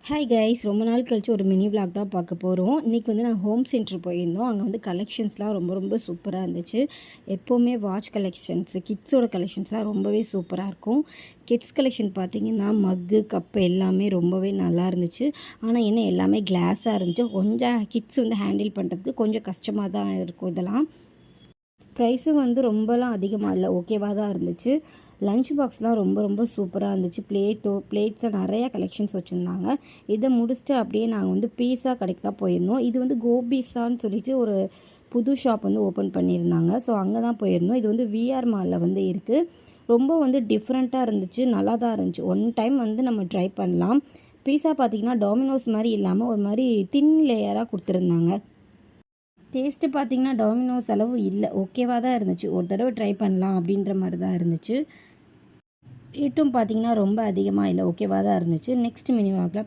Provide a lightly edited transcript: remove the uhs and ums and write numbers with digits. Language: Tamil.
ஹாய் கைஸ், ரொம்ப நாள் கழிச்சு ஒரு மினி விளாக் தான் பார்க்க போகிறோம். இன்றைக்கி வந்து நான் ஹோம் சென்டர் போயிருந்தோம். அங்கே வந்து கலெக்ஷன்ஸ்லாம் ரொம்ப ரொம்ப சூப்பராக இருந்துச்சு. எப்போவுமே வாட்ச் கலெக்ஷன்ஸு, கிட்ஸோட கலெக்ஷன்ஸ்லாம் ரொம்பவே சூப்பராக இருக்கும். கிட்ஸ் கலெக்ஷன் பார்த்திங்கன்னா மக்கு, கப்பு எல்லாமே ரொம்பவே நல்லா இருந்துச்சு. ஆனால் என்ன எல்லாமே கிளாஸாக இருந்துச்சு. கொஞ்சம் கிட்ஸ் வந்து ஹேண்டில் பண்ணுறதுக்கு கொஞ்சம் கஷ்டமாக தான் இருக்கும். இதெல்லாம் ப்ரைஸும் வந்து ரொம்பலாம் அதிகமாக இல்லை, ஓகேவாக தான் இருந்துச்சு. லஞ்ச் பாக்ஸ்லாம் ரொம்ப ரொம்ப சூப்பராக இருந்துச்சு. பிளேட்ஸில் நிறையா கலெக்ஷன்ஸ் வச்சுருந்தாங்க. இதை முடிச்சுட்டு அப்படியே நாங்கள் வந்து பீஸா கடைக்கு தான் போயிருந்தோம். இது வந்து கோபீஸான்னு சொல்லிட்டு ஒரு புது ஷாப் வந்து ஓப்பன் பண்ணியிருந்தாங்க. ஸோ அங்கே தான் போயிருந்தோம். இது வந்து விஆர் மாலில் வந்து இருக்குது. ரொம்ப வந்து டிஃப்ரெண்ட்டாக இருந்துச்சு, நல்லா தான் இருந்துச்சு. ஒன் டைம் வந்து நம்ம ட்ரை பண்ணலாம். பீஸா பார்த்திங்கன்னா டாமினோஸ் மாதிரி இல்லாமல் ஒரு மாதிரி தின் லேயராக கொடுத்துருந்தாங்க. டேஸ்ட்டு பார்த்திங்கன்னா டாமினோஸ் அளவு இல்லை, ஓகேவாக தான் இருந்துச்சு. ஒரு தடவை ட்ரை பண்ணலாம் அப்படின்ற மாதிரி தான் இருந்துச்சு. ரேட்டும் பார்த்திங்கன்னா ரொம்ப அதிகமாக இல்லை, ஓகேவாக தான் இருந்துச்சு. நெக்ஸ்ட் மினி வாக்கில்